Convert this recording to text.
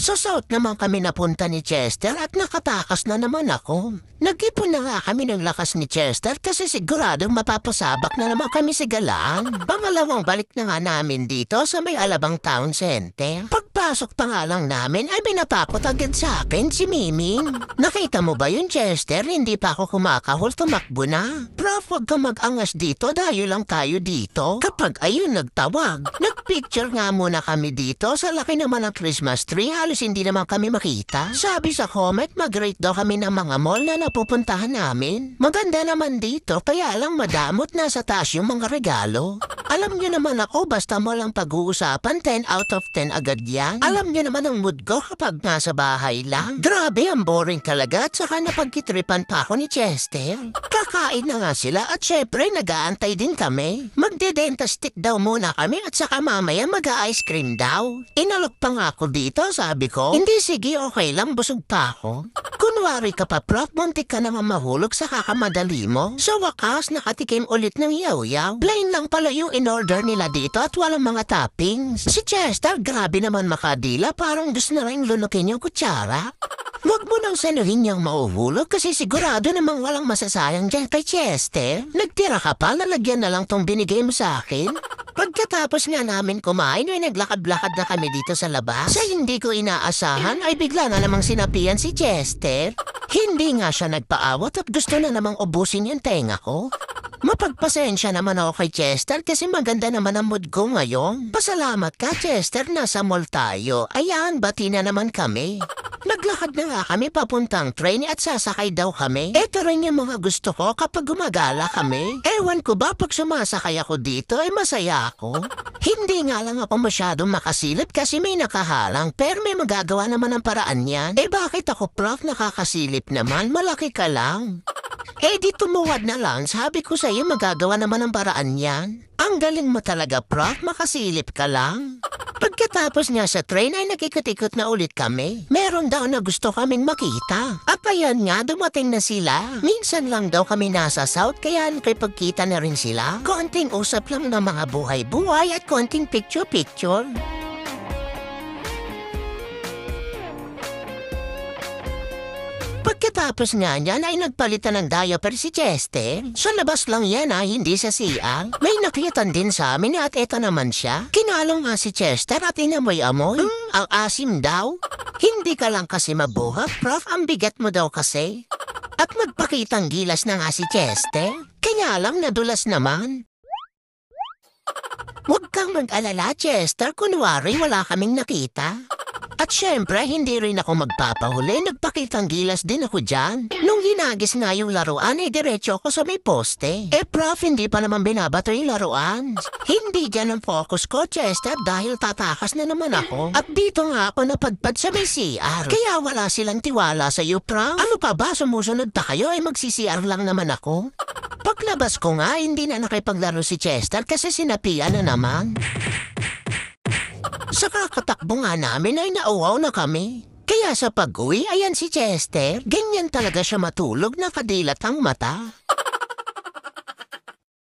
Sa South naman kami napunta ni Chester at nakatakas na naman ako. Nag-ipon na nga kami ng lakas ni Chester kasi siguradong mapapasabak na naman kami sa galaan. Pangalawang balik na nga namin dito sa may Alabang Town Center. Pagpasok pa nga lang namin ay binatakot agad sa akin si Miming. Nakita mo ba yun, Chester? Hindi pa ako kumakahol, tumakbo na. Prof, huwag ka mag-angas dito, dayo lang tayo dito. Kapag ayun nagtawag, nagpicture nga muna kami dito sa laki naman ng Christmas tree, halos hindi naman kami makita. Sabi sa comment, mag-rate daw kami ng mga mall na napupuntahan namin. Maganda naman dito, kaya lang madamot na sa taas yung mga regalo. Alam niyo naman ako, basta mo lang pag-uusapan, 10 out of 10 agad yan. Alam niyo naman ang mood ko kapag nasa bahay lang. Grabe, ang boring talaga at saka napagkitripan pa ako ni Chester. Kakain na nga sila at syempre nag-aantay din kami. Magde-dentist daw muna kami at saka mamaya mag-ice cream daw. Inalok pa nga ako dito, sabi ko. Hindi, sige, okay lang, busog pa ako. Kunwari ka pa, Prof, muntik ka naman mahulog sa kakamadali mo. Sa wakas, nakatikim ulit ng yaw-yaw. Plain lang pala yung in-order nila dito at walang mga toppings. Si Chester, grabe naman makadila, parang gusto na rin lunukin yung kutsara. Huwag mo nang sanuhin niyang mauhulog kasi sigurado namang walang masasayang dyan kay Chester. Nagtira ka pa, lalagyan na lang tong binigay mo sa akin. Pagkatapos nga namin kumain ay naglakad-lakad na kami dito sa labas. Sa hindi ko inaasahan ay bigla na namang sinapian si Chester. Hindi nga siya nagpaawat at gusto na namang ubusin yung tenga ko. Mapagpasensya naman ako kay Chester kasi maganda naman ang mood ko ngayon. Pasalamat ka, Chester, nasa mall tayo. Ayan, bati na naman kami. Naglakad na nga kami papuntang train at sasakay daw kami. Ito rin yung mga gusto ko kapag gumagala kami. Ewan ko ba pag sumasakay ako dito ay masaya ako. Hindi nga lang ako masyadong makasilip kasi may nakahalang pero may magagawa naman ang paraan yan. Bakit ako, Prof, nakakasilip naman? Malaki ka lang. Di tumuwad na lang, sabi ko sa'yo magagawa naman ang paraan yan. Ang galing mo talaga, Prof, makasilip ka lang. Pagkatapos nga sa train ay nakikot-ikot na ulit kami. Meron daw na gusto kaming makita. At ayan nga, dumating na sila. Minsan lang daw kami nasa South kaya nakipagkita na rin sila. Konting usap lang ng mga buhay-buhay at konting picture-picture. Pagkatapos nga niyan ay nagpalitan ng diaper si Chester. Sa labas lang yan hindi sa CR. May nakitan din sa amin at eto naman siya. Kinalong nga si Chester at inamoy-amoy. Ang asim daw. Hindi ka lang kasi mabuhat, Prof, ang bigat mo daw kasi. At magpakitang gilas na nga si Chester. Kaya lang nadulas naman. Huwag kang mag-alala, Chester, kunwari wala kaming nakita. At syempre, hindi rin ako magpapahuli. Nagpakitang gilas din ako dyan. Nung hinagis nga yung laruan, diretso ako sa may poste. Prof, hindi pa naman binabato yung laruan. Hindi dyan ang focus ko, Chester, dahil tatakas na naman ako. At dito nga ako napadpad sa may CR. Kaya wala silang tiwala sa iyo, Prof. Ano pa ba, sumusunod pa kayo mag-CCR lang naman ako? Paglabas ko nga, hindi na nakipaglaro si Chester kasi sinapian na naman. Sa kakatakbo nga namin ay nauwaw na kami. Kaya sa pag-uwi, ayan si Chester, ganyan talaga siya matulog, nakadilat ang mata.